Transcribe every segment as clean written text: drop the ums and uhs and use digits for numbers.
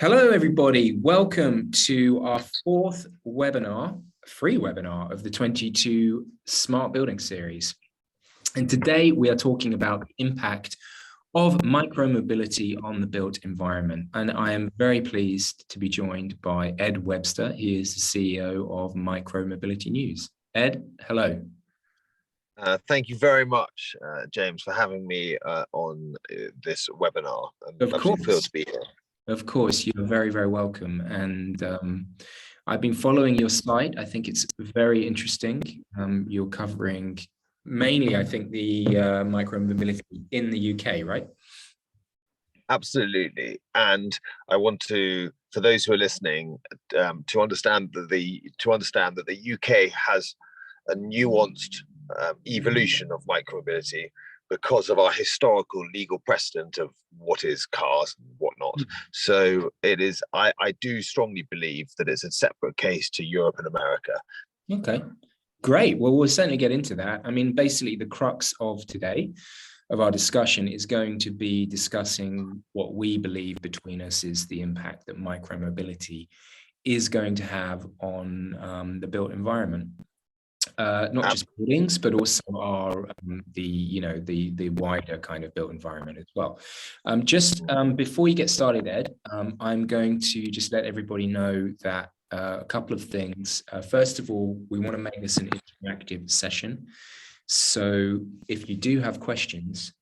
Hello, everybody. Welcome to our fourth webinar, free webinar of the 22 Smart Building series. And today we are talking about the impact of micromobility on the built environment. And I am very pleased to be joined by Ed Webster. He is the CEO of MicroMobility News. Ed, hello. Thank you very much, James, for having me on this webinar. Of course. Thrilled to be here. Of course, you're very, very welcome. And I've been following your site. I think it's very interesting. You're covering mainly, I think, the micromobility in the UK, right? Absolutely. And I want to, for those who are listening, to understand that the UK has a nuanced evolution of micromobility because of our historical legal precedent of what is cars and whatnot. So it is, I do strongly believe that it's a separate case to Europe and America. Okay, great. Well, we'll certainly get into that. I mean, basically the crux of today, of our discussion, is going to be discussing what we believe between us is the impact that micromobility is going to have on the built environment. Not just buildings, but also our the wider kind of built environment as well. Before you get started, Ed, I'm going to just let everybody know that a couple of things. First of all, we want to make this an interactive session. So if you do have questions,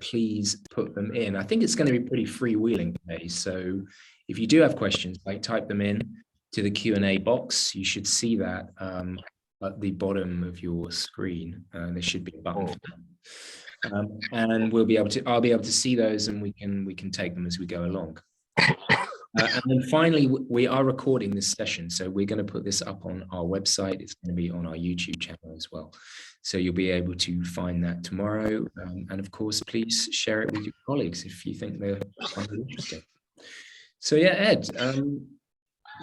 please put them in. I think it's going to be pretty freewheeling today. So if you do have questions, type them in to the Q&A box. You should see that at the bottom of your screen. There should be a button for that. And I'll be able to see those, and we can take them as we go along. And then finally, we are recording this session, so we're going to put this up on our website. It's going to be on our YouTube channel as well, so you'll be able to find that tomorrow. And of course, please share it with your colleagues if you think they're interesting. So yeah, Ed,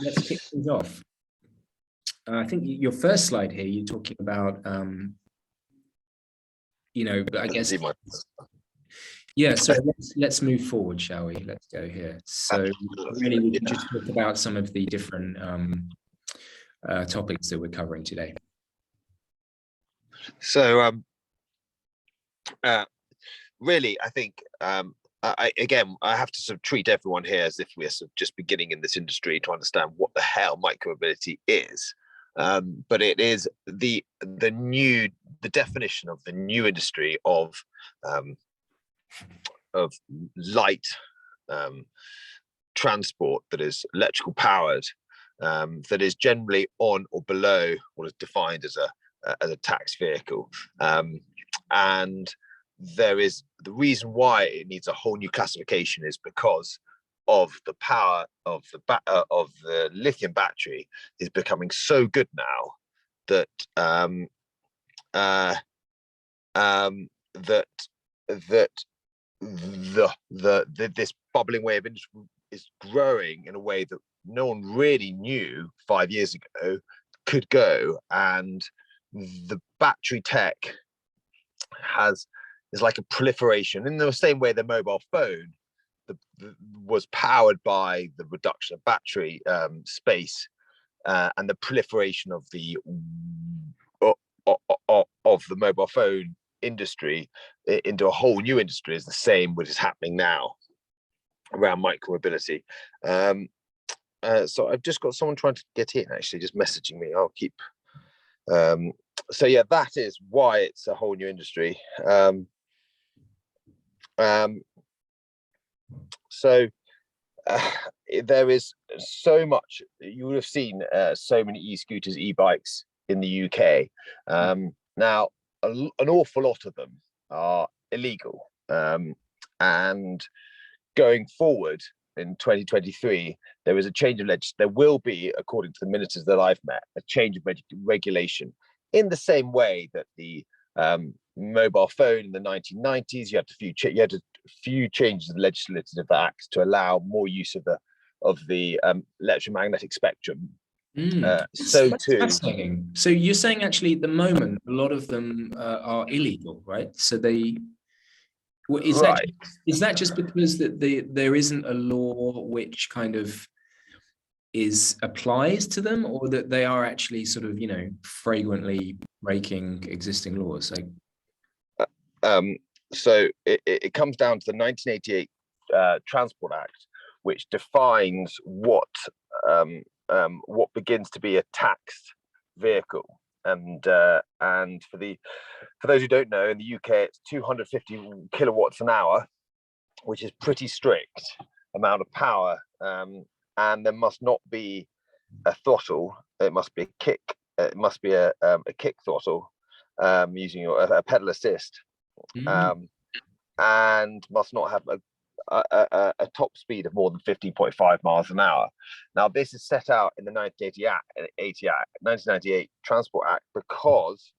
let's kick things off. I think your first slide here, you're talking about, I guess, yeah, so let's move forward, shall we? Let's go here. So really, we can just talk about some of the different topics that we're covering today. So really, I think, I have to sort of treat everyone here as if we're sort of just beginning in this industry to understand what the hell micromobility is. But it is the definition of the new industry of light transport that is electrical powered, that is generally on or below what is defined as a tax vehicle, and there is the reason why it needs a whole new classification is because of the power of the lithium battery is becoming so good now that this bubbling wave industry is growing in a way that no one really knew 5 years ago could go, and the battery tech is like a proliferation in the same way the mobile phone was powered by the reduction of battery space and the proliferation of the mobile phone industry into a whole new industry is the same which is happening now around micromobility. So I've just got someone trying to get in, actually, just messaging me. I'll keep. So yeah, that is why it's a whole new industry. So there is so much. You would have seen so many e-scooters, e-bikes in the UK. Now, an awful lot of them are illegal. And going forward in 2023, there is a change of legislation. There will be, according to the ministers that I've met, a change of regulation in the same way that the mobile phone in the 1990s, you had a few changes of the legislative act to allow more use of the electromagnetic spectrum. So too. Fascinating. So you're saying actually at the moment a lot of them are illegal, right? So Well, Right. is that just because that there isn't a law which kind of applies to them, or that they are actually sort of, fragrantly breaking existing laws? Like, Um, so it comes down to the 1988 Transport Act, which defines what begins to be a taxed vehicle. And for those who don't know, in the UK, it's 250 kilowatts an hour, which is pretty strict amount of power. And there must not be a throttle. It must be a kick. It must be a kick throttle using a pedal assist, and must not have a top speed of more than 15.5 miles an hour. Now, this is set out in the 1998 Transport Act because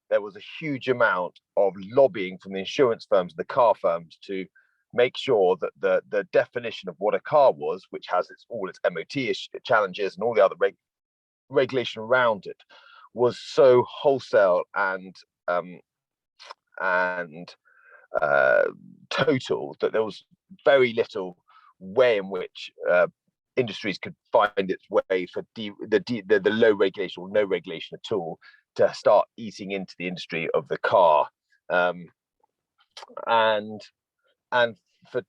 there was a huge amount of lobbying from the insurance firms, the car firms, to make sure that the definition of what a car was, which has all its MOT challenges and all the other regulation around it, was so wholesale and total that there was very little way in which industries could find its way for the low regulation or no regulation at all to start eating into the industry of the car. And for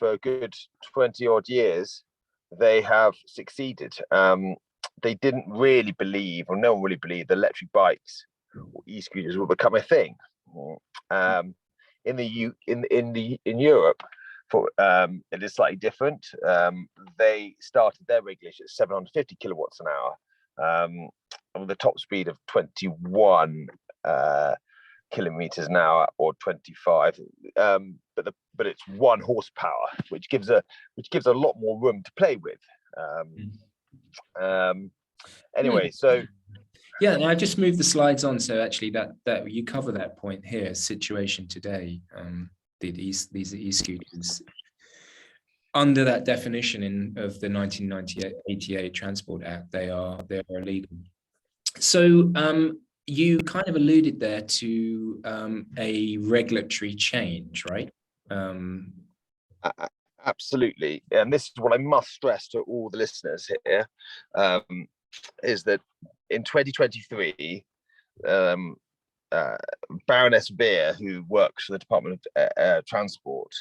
a good 20 odd years, they have succeeded. They didn't really believe, or no one really believed, that electric bikes or e-scooters will become a thing. In Europe, it is slightly different. They started their regulation at 750 kilowatts an hour, with a top speed of 21 kilometers an hour or 25. But it's 1 horsepower, which gives a lot more room to play with. Anyway, so. Yeah, and I just moved the slides on, so actually that you cover that point here. Situation today, these e-scooters under that definition of the 1988 Transport Act, they are illegal. So you kind of alluded there to a regulatory change, right? Absolutely, and this is what I must stress to all the listeners here, is that in 2023, Baroness Beer, who works for the Department of Transport,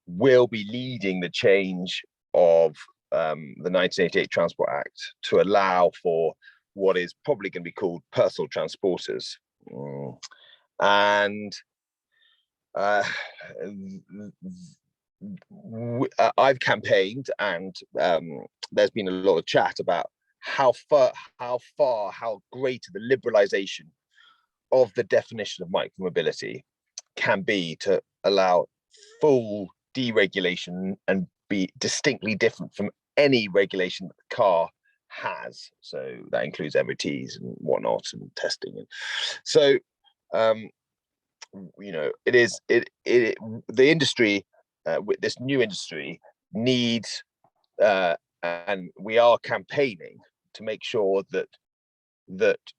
will be leading the change of the 1988 Transport Act to allow for what is probably going to be called personal transporters. And I've campaigned, and there's been a lot of chat about how great the liberalization of the definition of micromobility can be to allow full deregulation and be distinctly different from any regulation that the car has. So that includes MOTs and whatnot and testing. And so the industry, with this new industry, needs and we are campaigning to make sure that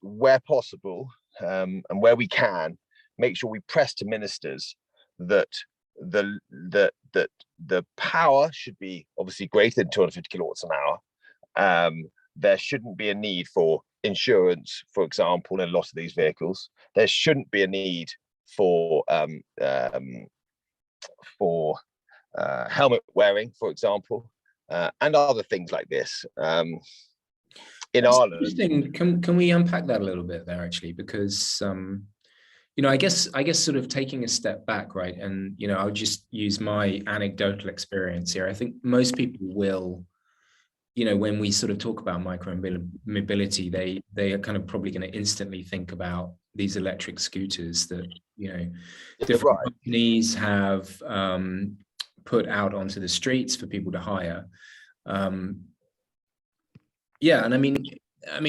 where possible, and where we can, make sure we press to ministers that the power should be obviously greater than 250 kilowatts an hour. There shouldn't be a need for insurance, for example, in a lot of these vehicles. There shouldn't be a need for helmet wearing, for example, and other things like this. In That's Ireland, interesting. Can we unpack that a little bit there, actually? Because I guess sort of taking a step back, right? And I'll just use my anecdotal experience here. I think most people will, when we sort of talk about micromobility, they are kind of probably going to instantly think about these electric scooters that different companies have put out onto the streets for people to hire. Yeah, and I mean,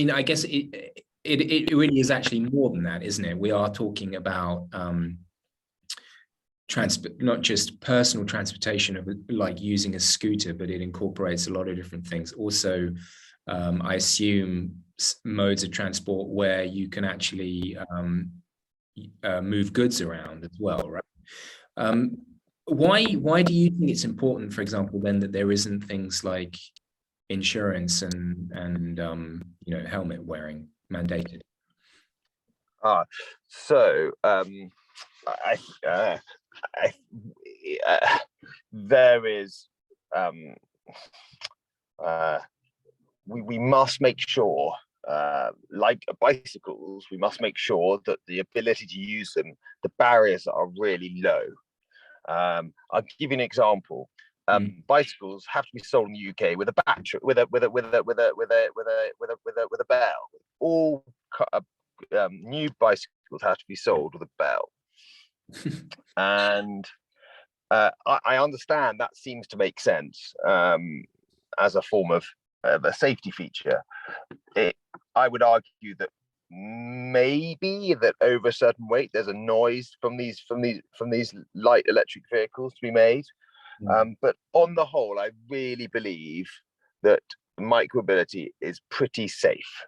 I guess it really is actually more than that, isn't it? We are talking about not just personal transportation of like using a scooter, but it incorporates a lot of different things. Also, I assume modes of transport where you can actually move goods around as well, right? Why do you think it's important, for example, then that there isn't things like insurance and helmet wearing mandated? So I, uh, I, there is we must make sure, like bicycles, we must make sure that the ability to use them, the barriers are really low. I'll give you an example. Bicycles have to be sold in the UK with a battery, with a bell. All new bicycles have to be sold with a bell. And I understand that seems to make sense as a form of a safety feature. I would argue that maybe that over a certain weight there's a noise from these light electric vehicles to be made. But on the whole, I really believe that micromobility is pretty safe,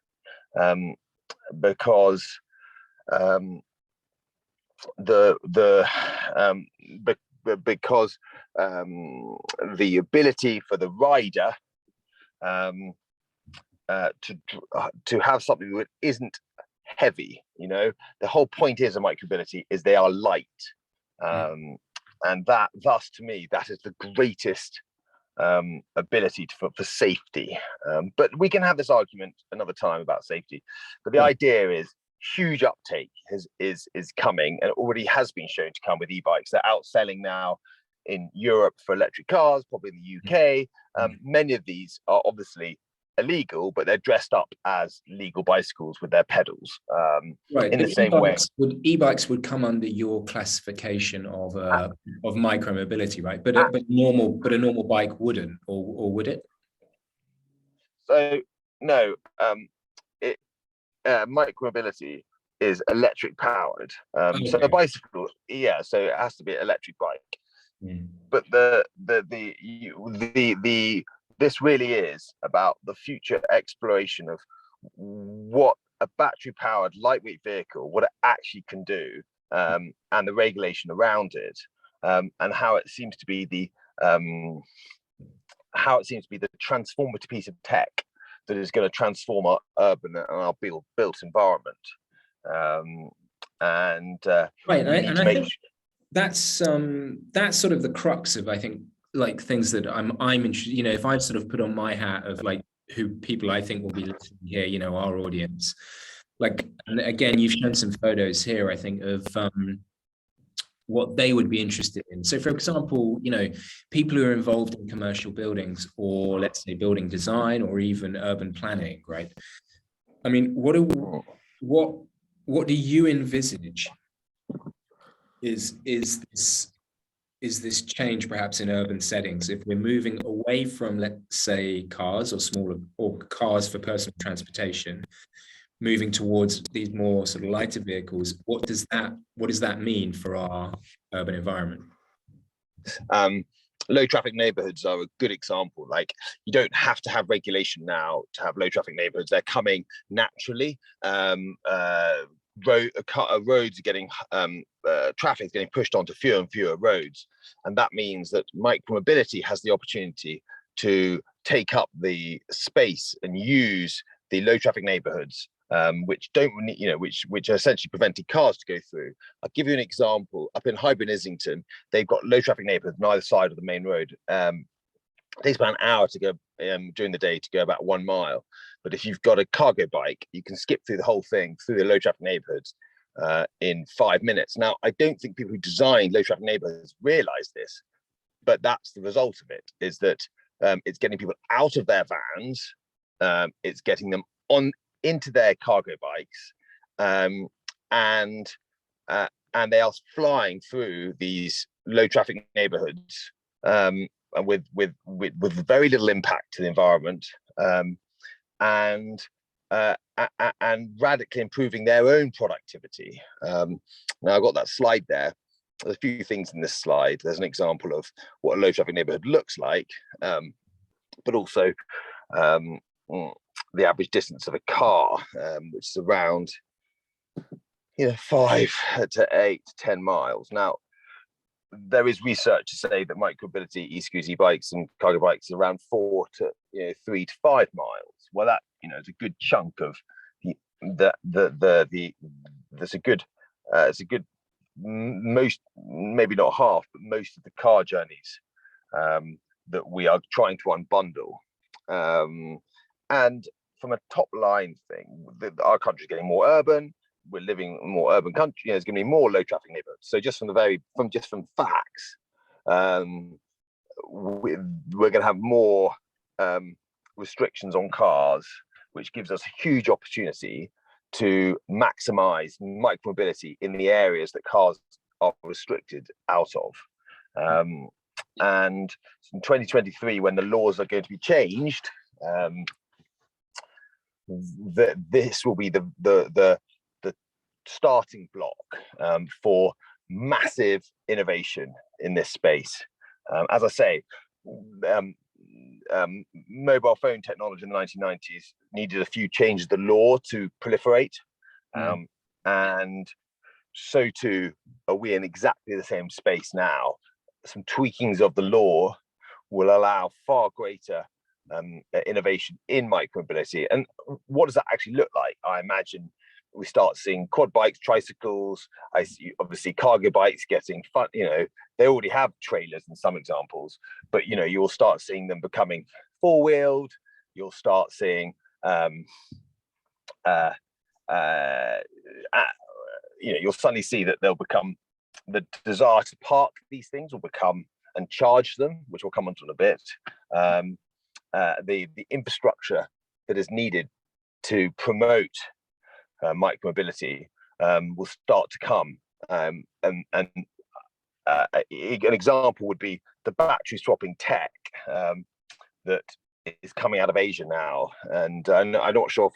because because the ability for the rider to have something that isn't heavy, the whole point is a micromobility is they are light, and that thus to me that is the greatest ability for safety. But we can have this argument another time about safety, but the idea is huge uptake is coming, and already has been shown to come with e-bikes. They're outselling now in Europe for electric cars, probably in the UK. Many of these are obviously illegal, but they're dressed up as legal bicycles with their pedals. Right. In the same way, e-bikes would come under your classification of micromobility, right? But a normal bike wouldn't, or would it? So no, micromobility is electric powered. Okay. So a bicycle, yeah, so it has to be an electric bike. But this really is about the future exploration of what a battery powered lightweight vehicle, what it actually can do, and the regulation around it, and how it seems to be the transformative piece of tech that is going to transform our urban and our built environment. Right, and I think that's sort of the crux of, I think, like things that I'm interested. If I sort of put on my hat of like who people I think will be listening here, our audience. Like, and again, you've shown some photos here, I think, of what they would be interested in. So, for example, people who are involved in commercial buildings, or let's say building design, or even urban planning, right? I mean, what do you envisage is this change perhaps in urban settings if we're moving away from, let's say, cars or cars for personal transportation, moving towards these more sort of lighter vehicles? What does that mean for our urban environment? Low traffic neighborhoods are a good example. Like, you don't have to have regulation now to have low traffic neighborhoods. They're coming naturally. Roads are getting traffic is getting pushed onto fewer and fewer roads, and that means that micromobility has the opportunity to take up the space and use the low traffic neighborhoods, which don't which are essentially preventing cars to go through. I'll give you an example. Up in Highbury, Islington, they've got low traffic neighborhoods on either side of the main road. It takes about an hour to go during the day to go about 1 mile. But if you've got a cargo bike, you can skip through the whole thing through the low traffic neighborhoods in 5 minutes. Now, I don't think people who design low traffic neighborhoods realize this, but that's the result of it, is that it's getting people out of their vans, it's getting them on into their cargo bikes, and they are flying through these low traffic neighborhoods with very little impact to the environment, and radically improving their own productivity. Now, I've got that slide there. There's a few things in this slide. There's an example of what a low traffic neighborhood looks like, but also the average distance of a car, which is around 5 to 8 to 10 miles. Now, there is research to say that micromobility e-scooters, e-bikes, and cargo bikes are around 4 to 3 to 5 miles. Well, that is a good chunk of that's a good it's a good most, maybe not half, but most of the car journeys that we are trying to unbundle. And from a top line thing, our country is getting more urban. We're living in a more urban country. There's going to be more low traffic neighborhoods. So just from facts, we're going to have more restrictions on cars, which gives us a huge opportunity to maximize micromobility in the areas that cars are restricted out of. And in 2023, when the laws are going to be changed, this will be the starting block for massive innovation in this space. As I say, mobile phone technology in the 1990s needed a few changes to the law to proliferate, and so too are we in exactly the same space now. Some tweakings of the law will allow far greater innovation in micromobility. And what does that actually look like? I imagine we start seeing quad bikes, tricycles. I see obviously cargo bikes getting fun. They already have trailers in some examples, but you'll start seeing them becoming four-wheeled. You'll start seeing you'll suddenly see that they'll become, the desire to park these things will become, and charge them, which we'll come on to in a bit. The infrastructure that is needed to promote micromobility will start to come. And an example would be the battery swapping tech that is coming out of Asia now. And I'm not sure if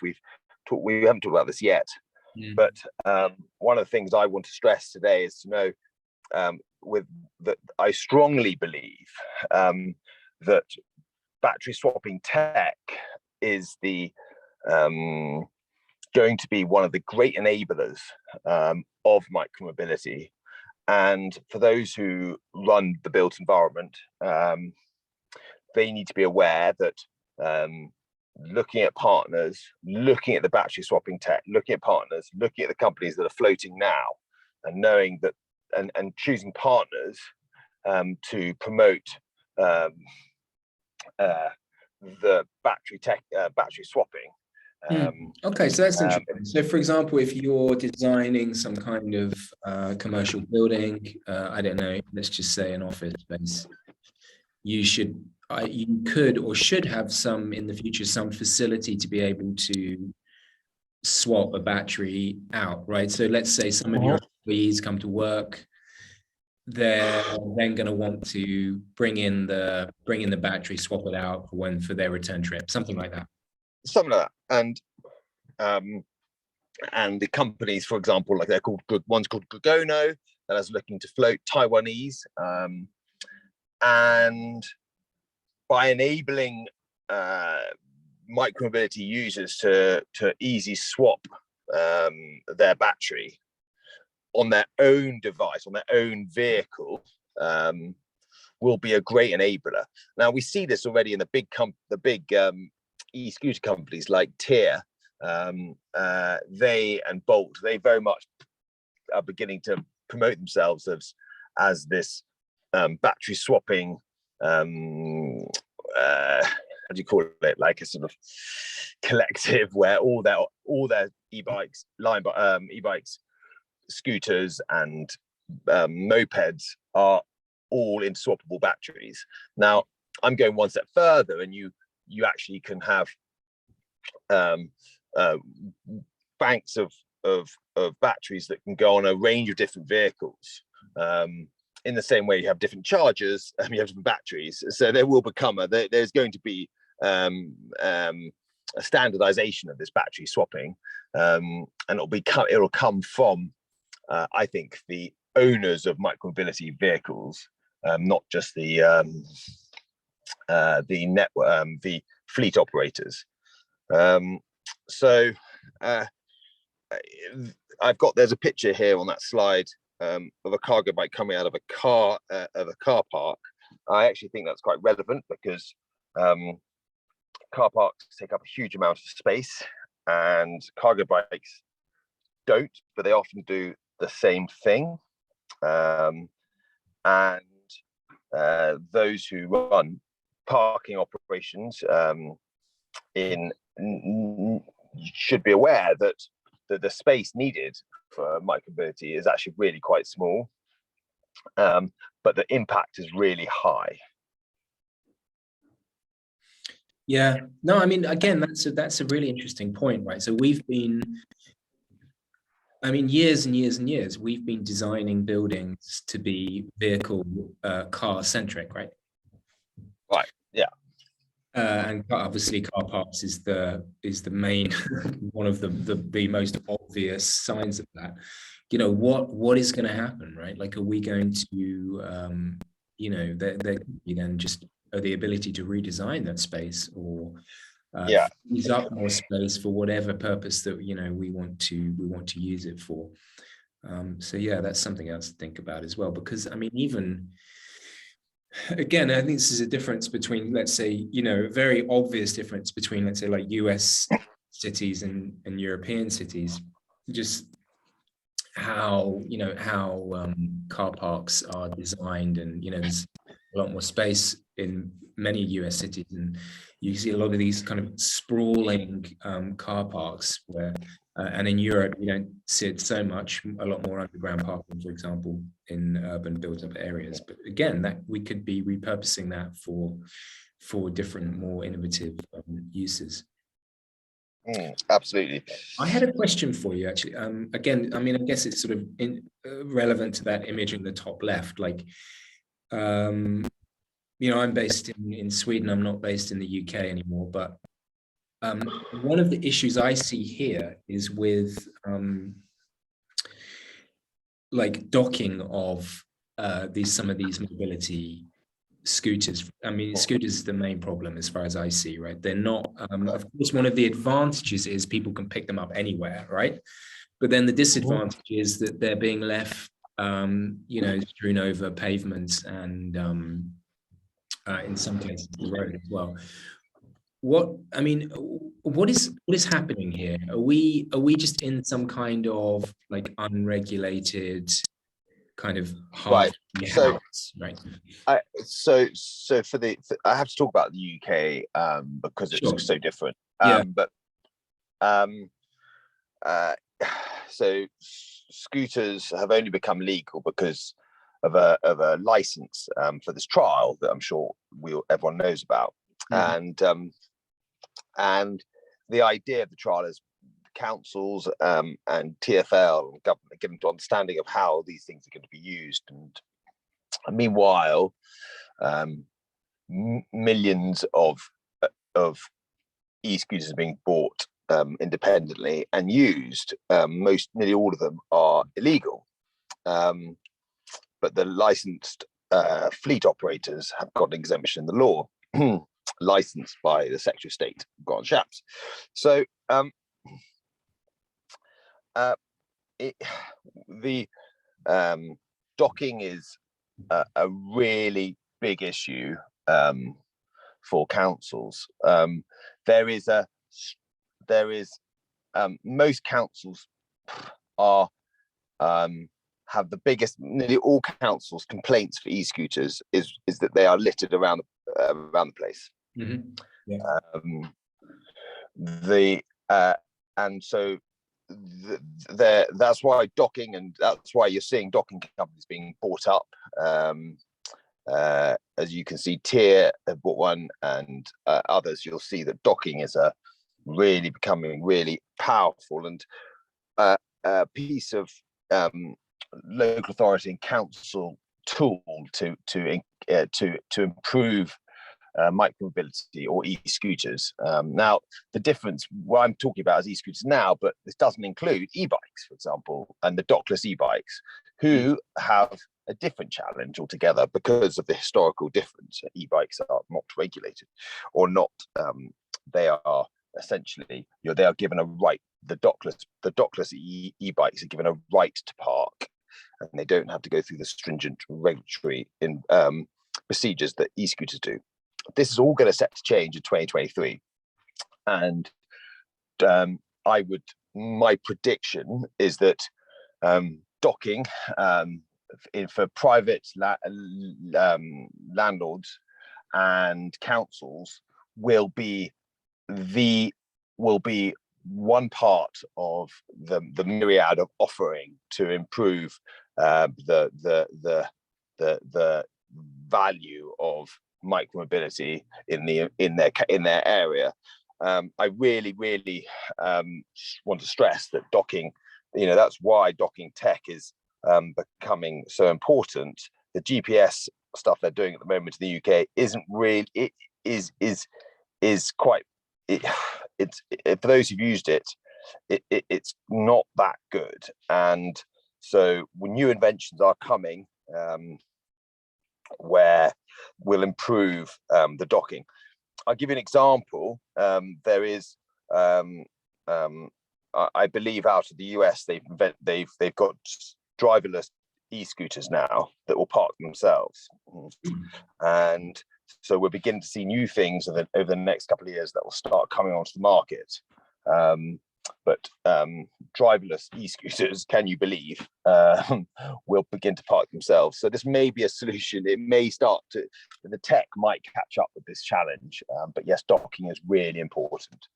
we haven't talked about this yet, but one of the things I want to stress today is to know that I strongly believe that battery swapping tech is going to be one of the great enablers of micromobility. And for those who run the built environment, they need to be aware that looking at partners, looking at the battery swapping tech, looking at partners, looking at the companies that are floating now, and knowing that, and choosing partners to promote the battery swapping. Okay, so that's interesting. So, for example, if you're designing some kind of commercial building, I don't know, let's just say an office space, you could or should have some in the future, some facility to be able to swap a battery out, right? So let's say some of your employees come to work, they're then going to want to bring in the battery, swap it out for their return trip, something like that. Something like that. And the companies, for example, like one's called Gogono, that is looking to float Taiwanese, and by enabling micromobility users to easy swap their battery on their own device, on their own vehicle, will be a great enabler. Now we see this already in the big e-scooter companies like Tier, they and Bolt. They very much are beginning to promote themselves as this battery swapping, how do you call it, like a sort of collective where all their e-bikes, e-bikes, scooters and mopeds are all in swappable batteries. Now I'm going one step further, and you actually can have banks of batteries that can go on a range of different vehicles. In the same way you have different chargers, you have different batteries. So there will become there's going to be a standardization of this battery swapping, and it'll come from I think the owners of micromobility vehicles, not just the network, the fleet operators. So there's a picture here on that slide of a cargo bike coming out of a car park. I actually think that's quite relevant because car parks take up a huge amount of space, and cargo bikes don't, but they often do the same thing. And those who run parking operations should be aware that the space needed for micromobility is actually really quite small, but the impact is really high. Yeah, no, I mean, again, that's a really interesting point, right? So we've been, I mean, years and years and years, we've been designing buildings to be vehicle car centric, right? Right. Yeah. And obviously, car parks is the main one of the most obvious signs of that. You know, what is going to happen, right? Like, are we going to, you know, there could be then just the ability to redesign that space, or use up more space for whatever purpose that, you know, we want to use it for. So yeah, that's something else to think about as well, because I mean, even again, I think this is a difference between, let's say, you know, a very obvious difference between, let's say, like US cities and European cities, just how, you know, how car parks are designed, and, you know, there's a lot more space in many US cities, and you see a lot of these kind of sprawling car parks where, and in Europe, you don't see it so much, a lot more underground parking, for example, in urban built-up areas. But again, that we could be repurposing that for different, more innovative uses. Absolutely. I had a question for you, actually. Again, I mean, I guess it's sort of relevant to that image in the top left. Like, you know, I'm based in Sweden. I'm not based in the UK anymore, but one of the issues I see here is with like docking of some of these mobility scooters. I mean, scooters is the main problem as far as I see, right? They're not, of course, one of the advantages is people can pick them up anywhere, right? But then the disadvantage is that they're being left, you know, strewn over pavements and in some cases the road as well. What is happening here? Are we just in some kind of like unregulated kind of half house, right? So I have to talk about the UK because it's so different. So scooters have only become legal because of a license for this trial that I'm sure everyone knows about. And the idea of the trial is councils and TfL and government getting to understanding of how these things are going to be used. And meanwhile, millions of e-scooters are being bought independently and used. Nearly all of them are illegal. But the licensed fleet operators have got an exemption in the law, licensed by the Secretary of State, Grant Shapps. So the docking is a really big issue for councils. Most councils have the biggest, nearly all councils' complaints for e-scooters is that they are littered around the place. And so that's why docking, and that's why you're seeing docking companies being bought up. As you can see, Tier have bought one, and others. You'll see that docking is really becoming really powerful and a piece of local authority and council tool to improve micromobility or e-scooters. Now, the difference, what I'm talking about is e-scooters now, but this doesn't include e-bikes, for example, and the dockless e-bikes, who have a different challenge altogether because of the historical difference. E-bikes are not regulated, or not. They are essentially, they are given a right. The dockless e-bikes are given a right to park, and they don't have to go through the stringent regulatory procedures that e-scooters do. This is all going to set to change in 2023, and my prediction is that docking for private landlords and councils will be one part of the myriad of offering to improve the value of micromobility in their area. I really want to stress that docking, that's why docking tech is becoming so important. The GPS stuff they're doing at the moment in the UK isn't really, is quite, it's for those who've used it's not that good. And so when new inventions are coming where we'll improve the docking. I'll give you an example. There is, I believe, out of the US, they've got driverless e-scooters now that will park themselves, and so we're beginning to see new things over the next couple of years that will start coming onto the market. But driverless e-scooters, can you believe, will begin to park themselves. So this may be a solution. It may the tech might catch up with this challenge. But yes, docking is really important.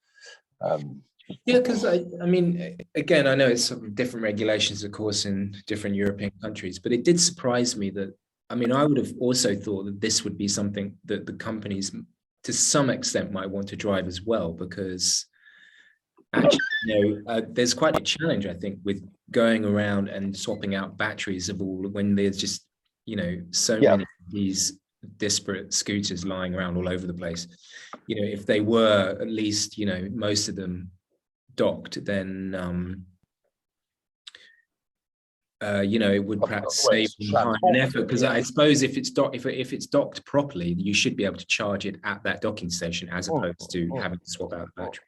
Yeah, because I mean, again, I know it's sort of different regulations, of course, in different European countries, but it did surprise me that, I mean, I would have also thought that this would be something that the companies, to some extent, might want to drive as well, because actually, there's quite a challenge, I think, with going around and swapping out batteries of all, when there's just, so many of these disparate scooters lying around all over the place. If they were at least, most of them docked, then it would perhaps save time and effort, because I suppose if it's docked properly, you should be able to charge it at that docking station as opposed to having to swap out the battery.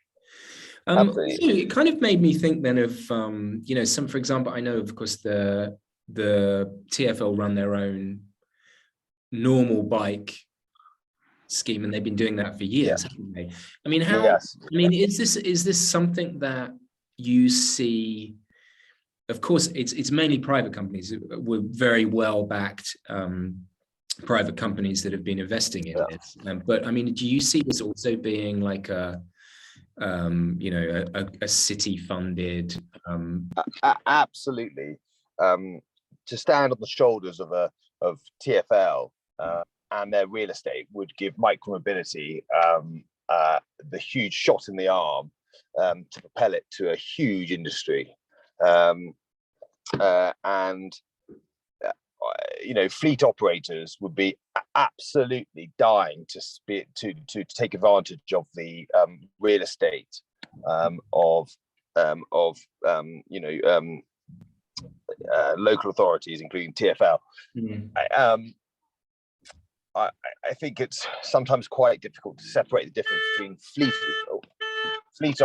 So it kind of made me think then of for example, I know, of course, the TfL run their own normal bike scheme, and they've been doing that for years, haven't they? I mean, is this something that you see? Of course, it's mainly private companies, with very well backed private companies that have been investing in this. But I mean, do you see this also being like a city funded? Absolutely. To stand on the shoulders of TfL and their real estate would give micromobility the huge shot in the arm to propel it to a huge industry. Fleet operators would be absolutely dying to take advantage of the real estate of local authorities, including TfL. I think it's sometimes quite difficult to separate the difference between fleet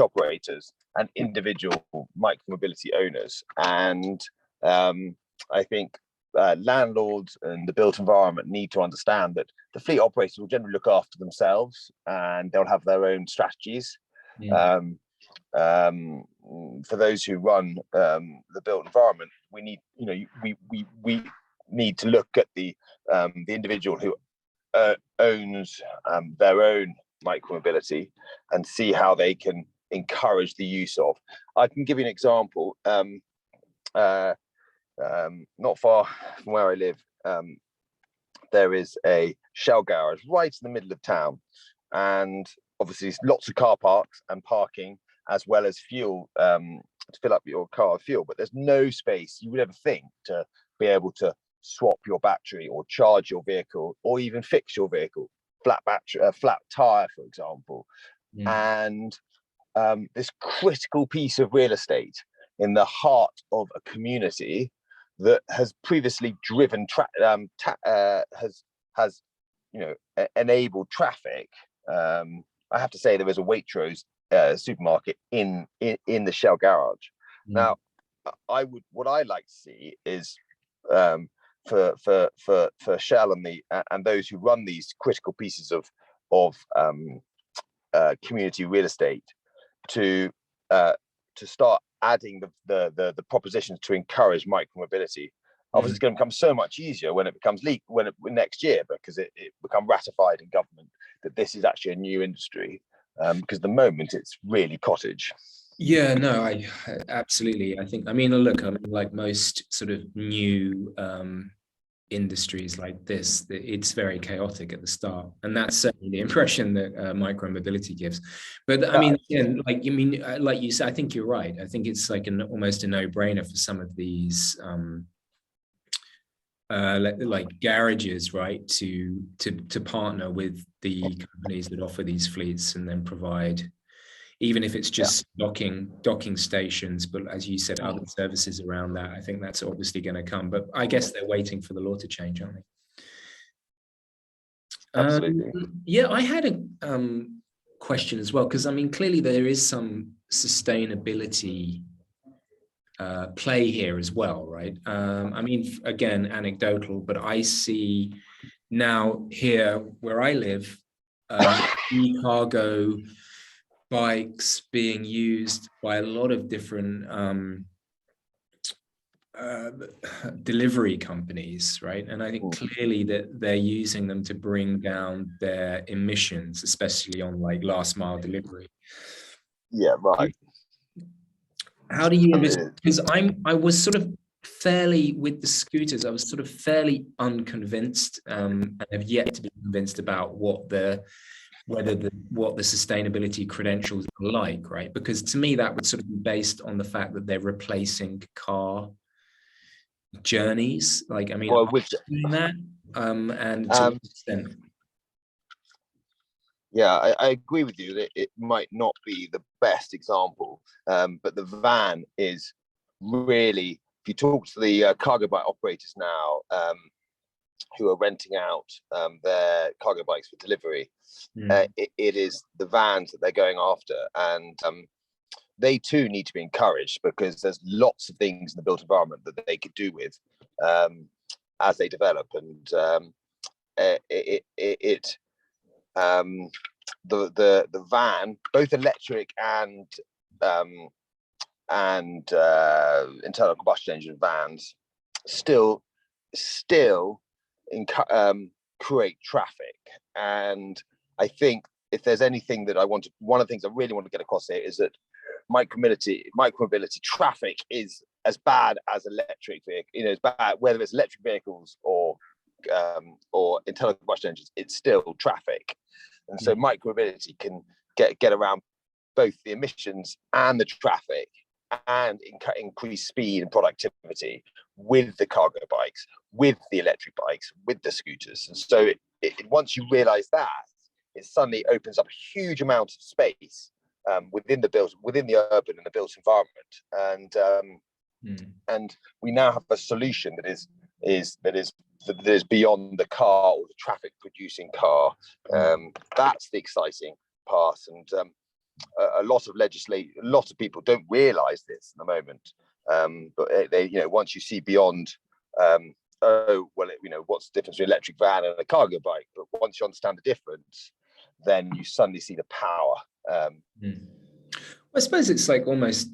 operators and individual micromobility owners. And I think landlords and the built environment need to understand that the fleet operators will generally look after themselves, and they'll have their own strategies. For those who run the built environment, we need to look at the individual who owns their own micromobility and see how they can encourage the use of. I can give you an example. Not far from where I live, there is a Shell garage right in the middle of town, and obviously lots of car parks and parking, as well as fuel to fill up your car with fuel. But there's no space you would ever think to be able to swap your battery or charge your vehicle or even fix your vehicle, flat tire, for example. And this critical piece of real estate in the heart of a community that has previously driven has enabled traffic. I have to say there is a Waitrose supermarket in the Shell garage. Now, what I like to see is for Shell and those who run these critical pieces of community real estate to start adding the propositions to encourage micromobility. Obviously, it's going to become so much easier when it becomes next year, because it become ratified in government that this is actually a new industry. Because at the moment it's really cottage. Yeah, no, I absolutely. I mean, look, like most sort of new industries like this, it's very chaotic at the start, and that's certainly the impression that micromobility gives. But I mean, again, like you said, I think you're right. I think it's like almost a no-brainer for some of these like garages, right, to partner with the companies that offer these fleets and then provide, even if it's just docking stations, but as you said, other services around that. I think that's obviously going to come, but I guess they're waiting for the law to change, aren't they? Absolutely. Yeah, I had a question as well, because I mean, clearly there is some sustainability play here as well, right? I mean, again, anecdotal, but I see now here where I live, e-cargo bikes being used by a lot of different delivery companies, right? And I think clearly that they're using them to bring down their emissions, especially on like last mile delivery. Yeah, right. How do you, because I was sort of fairly, with the scooters, I was sort of fairly unconvinced and have yet to be convinced about what the sustainability credentials are like, right? Because to me that would sort of be based on the fact that they're replacing car journeys. Like, I mean, well, doing that and to what extent? Yeah, I agree with you that it might not be the best example, but the van is really, if you talk to the cargo bike operators now, who are renting out their cargo bikes for delivery, it is the vans that they're going after. And they too need to be encouraged, because there's lots of things in the built environment that they could do with as they develop. And the van, both electric and internal combustion engine vans, still create traffic. And I think if there's anything that one of the things I really want to get across here is that micromobility traffic is as bad as electric vehicle. It's bad whether it's electric vehicles or internal combustion engines. It's still traffic. And so micromobility can get around both the emissions and the traffic, and increase speed and productivity with the cargo bikes, with the electric bikes, with the scooters. And so once you realize that, it suddenly opens up a huge amount of space within the urban and the built environment. And we now have a solution that is beyond the car or the traffic producing car. That's the exciting part. And a lot of people don't realize this at the moment. But they once you see beyond, what's the difference between an electric van and a cargo bike? But once you understand the difference, then you suddenly see the power. I suppose it's like almost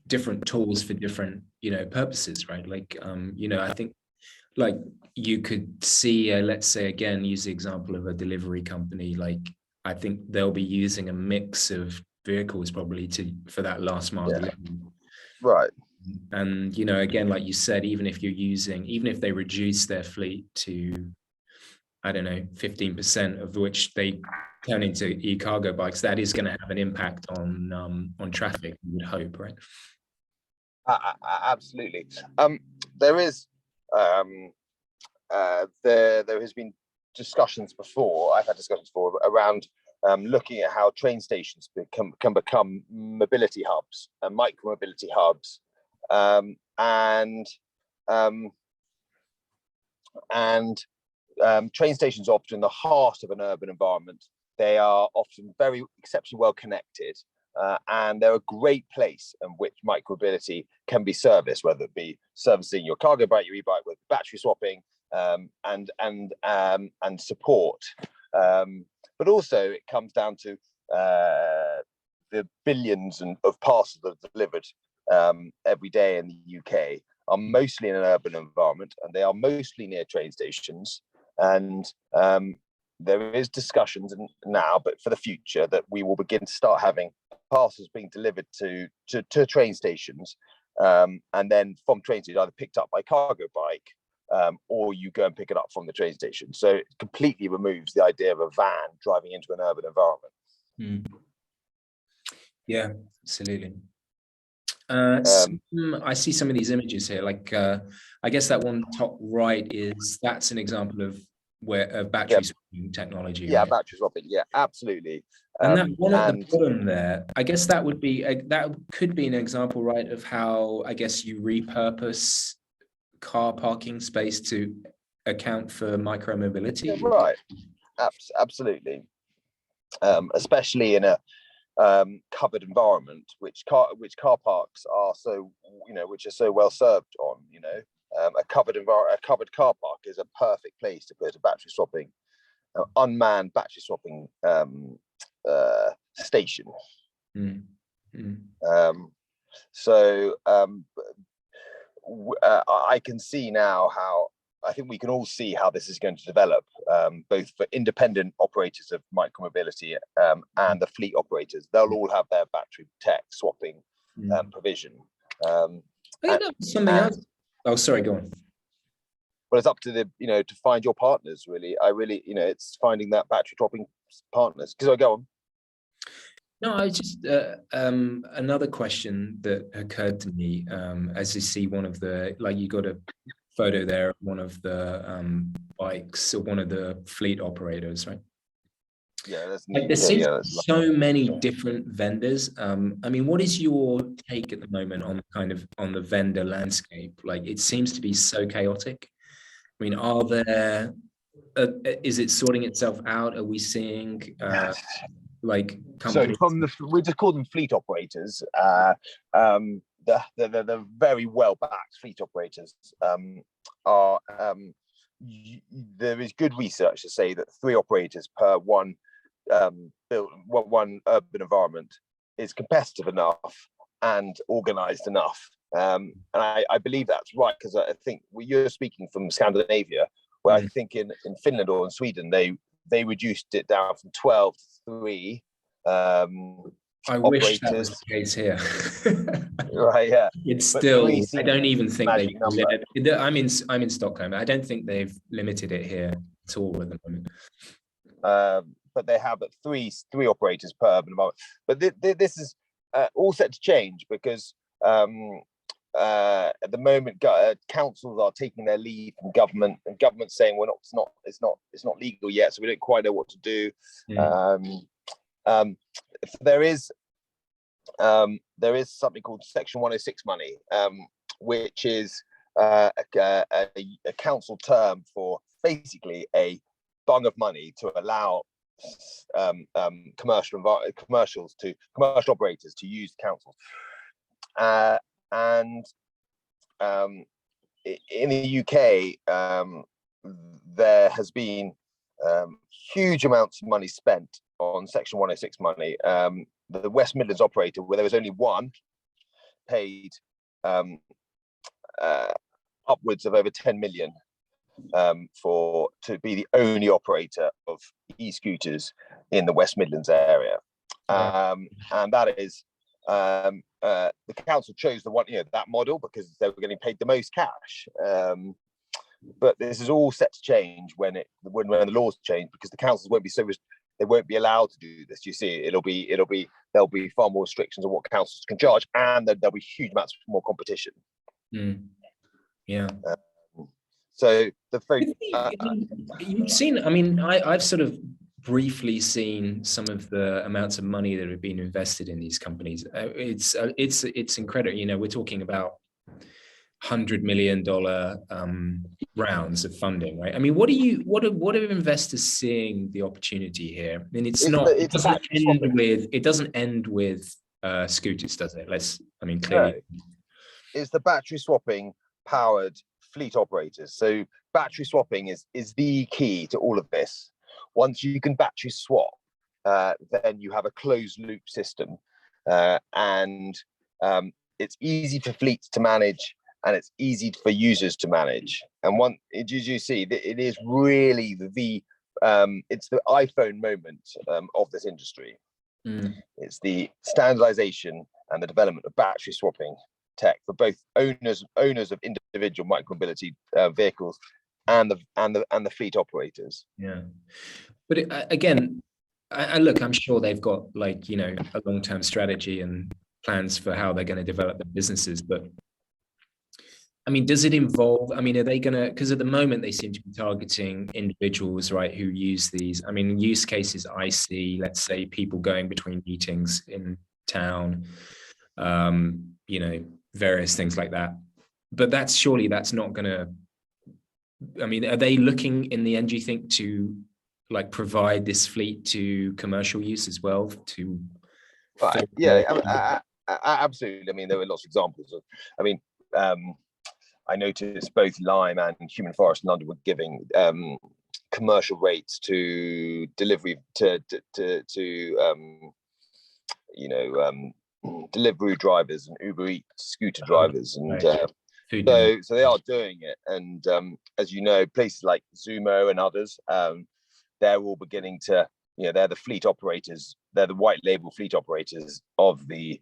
different tools for different, purposes, right? Like, I think like you could see, let's say again, use the example of a delivery company. Like, I think they'll be using a mix of vehicles probably for that last mile delivery. Right. And, again, like you said, even if they reduce their fleet to, I don't know, 15% of which they turn into e-cargo bikes, that is going to have an impact on traffic, you would hope, right? Absolutely. There has been discussions before. I've had discussions before around looking at how train stations can become mobility hubs and micro-mobility hubs, and train stations are often in the heart of an urban environment. They are often very exceptionally well connected, and they're a great place in which micromobility can be serviced, whether it be servicing your cargo bike, your e-bike, with battery swapping, and support. But also it comes down to the billions of parcels that are delivered every day in the UK are mostly in an urban environment, and they are mostly near train stations. And there is discussions now, but for the future, that we will begin to start having parcels being delivered to train stations, and then from train stations either picked up by cargo bike, or you go and pick it up from the train station. So it completely removes the idea of a van driving into an urban environment. Mm. Yeah, absolutely. I see some of these images here, like I guess that one top right that's an example of battery swapping technology. Yeah, right? battery swapping. Yeah, absolutely. And that one at the bottom there, I guess that would be that could be an example, right, of how I guess you repurpose car parking space to account for micromobility. Yeah, right. Absolutely. Especially in a covered environment, which car parks are so, which are so well served on. A covered car park is a perfect place to put a battery swapping, unmanned battery swapping station. Mm. Mm. I can see now how, I think we can all see how this is going to develop, both for independent operators of micromobility and the fleet operators. They'll all have their battery tech swapping provision. I think that was something else. Oh, sorry, go on. But it's up to to find your partners, really. It's finding that battery swapping partners. Because I go on. No, I just another question that occurred to me as you see one of the, like, you got a photo there of one of the bikes of one of the fleet operators, right? Yeah, that's like there seems so many different vendors. I mean, what is your take at the moment on the vendor landscape? Like, it seems to be so chaotic. I mean, are there is it sorting itself out? Are we seeing like companies? So we just call them fleet operators. The very well backed fleet operators are. There is good research to say that 3 operators per one urban environment is competitive enough and organized enough. And I believe that's right, because I think you're speaking from Scandinavia, where I think in Finland or in Sweden they reduced it down from 12 to 3. I wish that was the case here. Right, yeah. It's still, I don't even think I'm in Stockholm. I don't think they've limited it here at all at the moment. But they have three operators per urban environment. But this is all set to change, because at the moment councils are taking their lead from government, and government's saying it's not legal yet, so we don't quite know what to do. There is something called Section 106 money, which is a council term for basically a bung of money to allow commercial operators to use councils. And in the UK, there has been huge amounts of money spent on Section 106 money. The West Midlands operator, where there was only one, paid upwards of over 10 million to be the only operator of e-scooters in the West Midlands area. And that is the council chose that model because they were getting paid the most cash. But this is all set to change when the laws change, because the councils won't be they won't be allowed to do this. You see, there'll be far more restrictions on what councils can charge, and there'll be huge amounts more competition. Yeah. So you've seen, I mean, I've sort of briefly seen some of the amounts of money that have been invested in these companies. It's incredible. We're talking about $100 million rounds of funding, right? I mean, what are investors seeing the opportunity here? I mean, it doesn't end with scooters, does it? Clearly. No, it's the battery swapping powered fleet operators. So battery swapping is the key to all of this. Once you can battery swap, then you have a closed loop system, and it's easy for fleets to manage, and it's easy for users to manage. And as you see, it is really it's the iPhone moment of this industry. It's the standardization and the development of battery swapping tech for both owners of individual micromobility vehicles and the fleet operators. Yeah, but again, look, I'm sure they've got a long-term strategy and plans for how they're going to develop their businesses, but I mean, does it involve, I mean, are they going to, because at the moment they seem to be targeting individuals, right, who use these. I mean, use cases I see, let's say people going between meetings in town, various things like that. But surely that's not going to, I mean, are they looking in the end, do you think, to provide this fleet to commercial use as well? Right. Yeah, absolutely. I mean, there were lots of examples of, I mean, I noticed both Lime and Human Forest in London were giving commercial rates to delivery delivery drivers and Uber Eats scooter drivers, and so they are doing it. And as you know, places like Zumo and others, they're all beginning to, they're the fleet operators, they're the white label fleet operators of the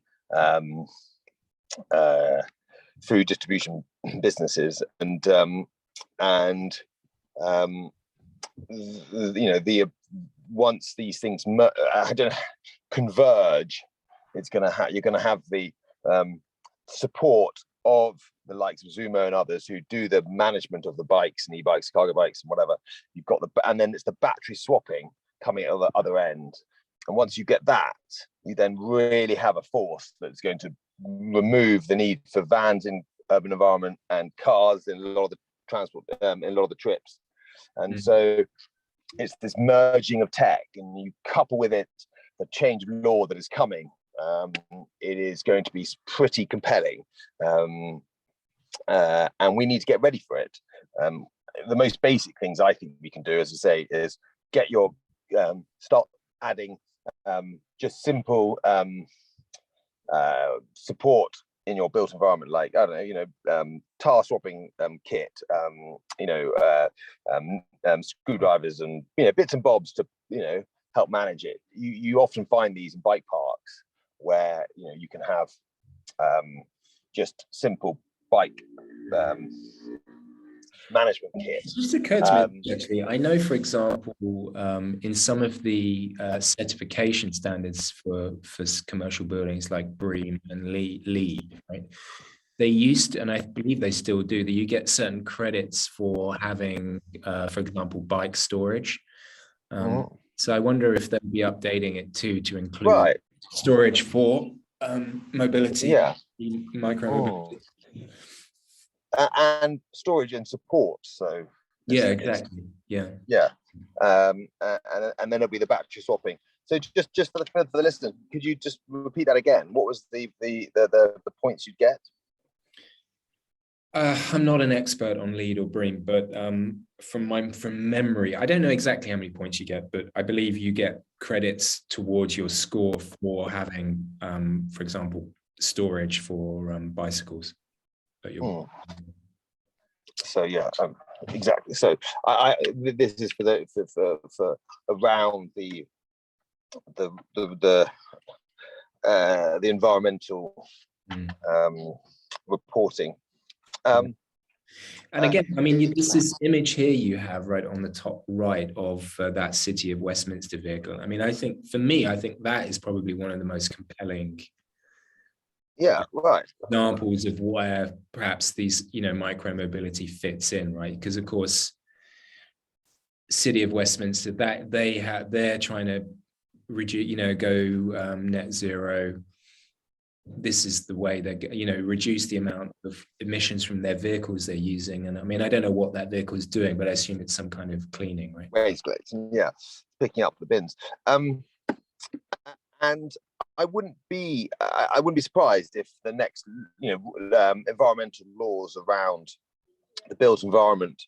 food distribution businesses, and once these things converge, you're gonna have the support of the likes of Zumo and others who do the management of the bikes and e-bikes, cargo bikes, and whatever. You've got and then it's the battery swapping coming at the other end. And once you get that, you then really have a force that's going to remove the need for vans in urban environment and cars in a lot of the transport, in a lot of the trips. And so it's this merging of tech, and you couple with it the change of law that is coming. It is going to be pretty compelling, and we need to get ready for it. The most basic things I think we can do, as I say, is get your start adding just simple support in your built environment, like, I don't know, tire swapping kit, screwdrivers, and bits and bobs to help manage it. You often find these in bike parks where you can have just simple bike management kits. It just occurred to me, actually, I know, for example, in some of the certification standards for commercial buildings like BREEAM and LEED, right? They used to, and I believe they still do, that you get certain credits for having, for example, bike storage. So I wonder if they'll be updating it too to include storage for mobility, micromobility. And storage and support. So exactly. And then it'll be the battery swapping. So just for the listeners, could you just repeat that again? What was the points you'd get? I'm not an expert on LEED or BREEAM, but from memory, I don't know exactly how many points you get, but I believe you get credits towards your score for having, for example, storage for bicycles. So exactly. So this is for around the environmental reporting. And again, I mean, this image here you have right on the top right of that City of Westminster vehicle. I mean, I think that is probably one of the most compelling examples of where perhaps these micromobility fits in, right? Because of course, City of Westminster, that they're trying to reduce, go net zero this is the way they're, reduce the amount of emissions from their vehicles they're using. And I mean, I don't know what that vehicle is doing, but I assume it's some kind of cleaning, right? Waste collection, yeah, picking up the bins. And I wouldn't be surprised if the next, environmental laws around the built environment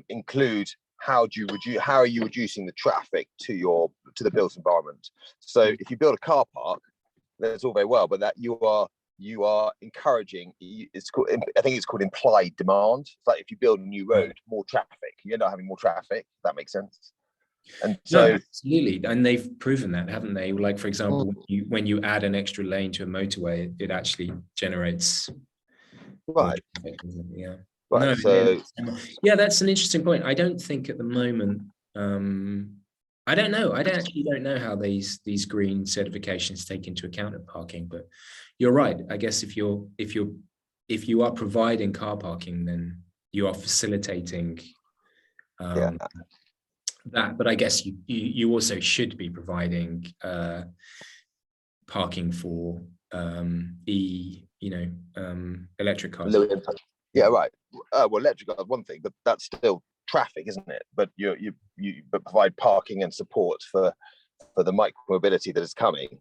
include how are you reducing the traffic to the built environment. So if you build a car park, that's all very well, but that you are encouraging, I think it's called implied demand. It's like if you build a new road, more traffic, you end up having more traffic, if that makes sense. And so, no, absolutely, and they've proven that, haven't they? Like, for example, when you add an extra lane to a motorway, it actually generates right, traffic, yeah. right. No, So yeah, that's an interesting point. I don't think at the moment, I don't know. I don't know how these green certifications take into account of parking, but you're right. I guess if you are providing car parking, then you are facilitating that. But I guess you also should be providing parking for electric cars. Yeah, right. Well, electric cars one thing, but that's still traffic, isn't it? But you provide parking and support for the micromobility that is coming.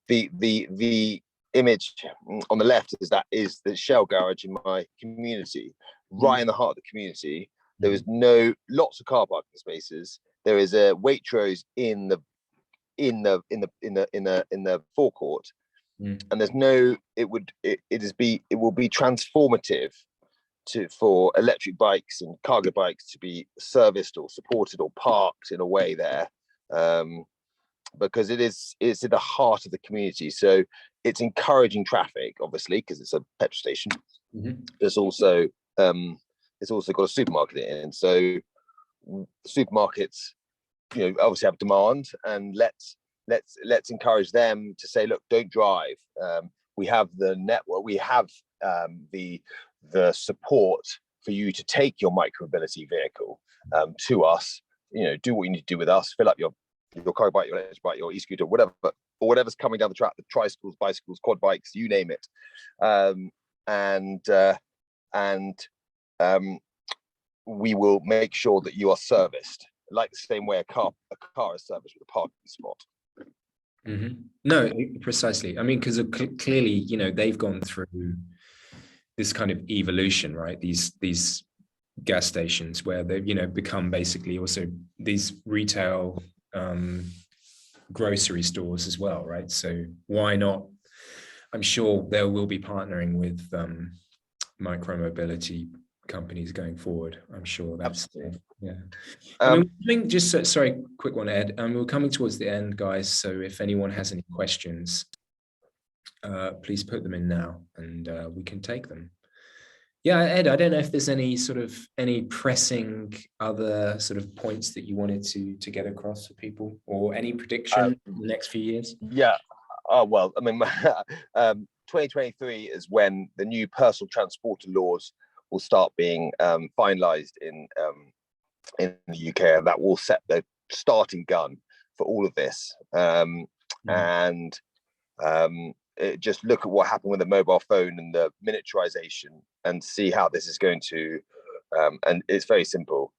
The image on the left is the Shell garage in my community, right in the heart of the community. There is lots of car parking spaces. There is a Waitrose in the forecourt, and there's it will be transformative for electric bikes and cargo bikes to be serviced or supported or parked in a way there, because it's at the heart of the community. So it's encouraging traffic, obviously, because it's a petrol station. There's also got a supermarket in it, and so supermarkets, obviously have demand, and let's encourage them to say, look, don't drive. We have the network, we have the support for you to take your micromobility vehicle to us. Do what you need to do with us. Fill up your car bike, your electric bike, your e-scooter, whatever, or whatever's coming down the track, the tricycles, bicycles, quad bikes, you name it. We will make sure that you are serviced like the same way a car is serviced with a parking spot. No, precisely. I mean, because clearly, they've gone through this kind of evolution, right? These gas stations where they've, become basically also these retail grocery stores as well, right? So why not? I'm sure they will be partnering with micromobility companies going forward. I'm sure that's yeah. I mean, sorry, quick one, Ed. We're coming towards the end, guys. So if anyone has any questions, please put them in now, and we can take them. Yeah, Ed, I don't know if there's any pressing other sort of points that you wanted to get across for people, or any prediction in the next few years. Yeah. Well, I mean, 2023 is when the new personal transporter laws will start being finalised in the UK, and that will set the starting gun for all of this. Just look at what happened with the mobile phone and the miniaturization, and see how this is going to. And it's very simple.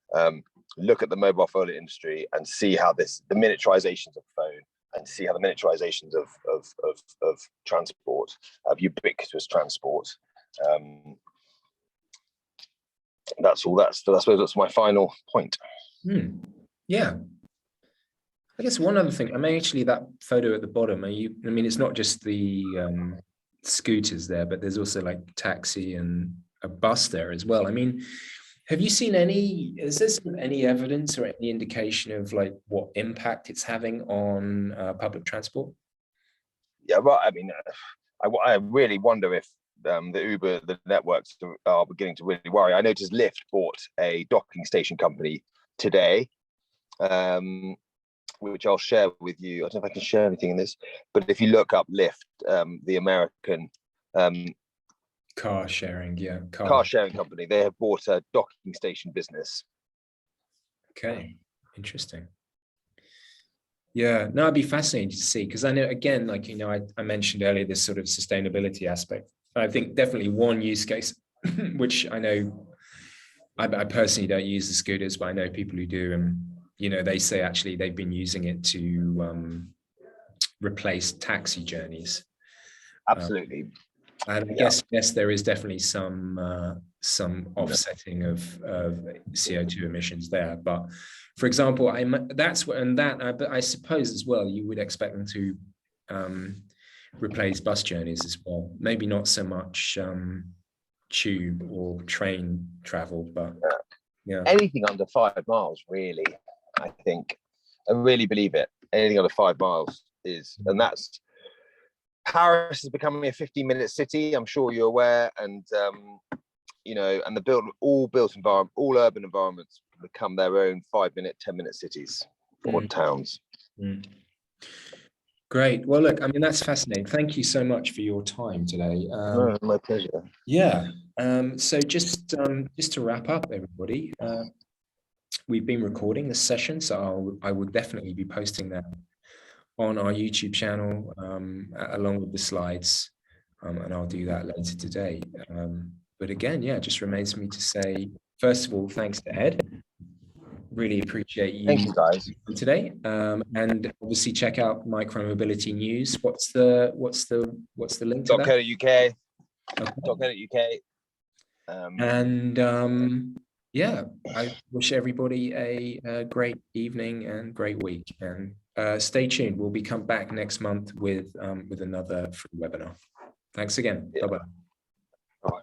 Look at the mobile phone industry and see how the miniaturizations of phone, and see how the miniaturizations of transport, of ubiquitous transport. That's all. I suppose that's my final point. Yeah. I guess one other thing, I mean, actually that photo at the bottom, it's not just the scooters there, but there's also like taxi and a bus there as well. I mean, have you seen is there any evidence or any indication of like what impact it's having on public transport? Yeah, well, I mean, I really wonder if the networks are beginning to really worry. I noticed Lyft bought a docking station company today, which I'll share with you. I don't know if I can share anything in this, but if you look up Lyft, the American car sharing company, they have bought a docking station business. Okay, interesting. Yeah, no, it'd be fascinating to see, because I know, again, like, you know, I mentioned earlier this sort of sustainability aspect. I think definitely one use case, which I know I personally don't use the scooters, but I know people who do, and you know, they say actually they've been using it to replace taxi journeys. Uh, Absolutely. and I Yeah. guess yes, there is definitely some offsetting of CO2 emissions there. But for example, that's what, and that but I suppose as well you would expect them to replace bus journeys as well. Maybe not so much tube or train travel, but yeah. Anything under 5 miles, really, I think. I really believe it. Anything under 5 miles is, and that's Paris is becoming a 15-minute city. I'm sure you're aware, and you know, and all urban environments become their own 5-minute, 10-minute cities or towns. Mm. Great. Well, look, I mean, that's fascinating. Thank you so much for your time today. No, my pleasure. Yeah. So just to wrap up, everybody, we've been recording this session, so I will definitely be posting that on our YouTube channel along with the slides, and I'll do that later today. But again, yeah, just remains for me to say, first of all, thanks to Ed. Really appreciate you. Thank you, guys. Today, and obviously check out MicroMobility News. What's the link to that? .co.uk. Okay. .co.uk. And yeah, I wish everybody a great evening and great week. And stay tuned. We'll be come back next month with another free webinar. Thanks again. Yeah. Bye-bye. Bye.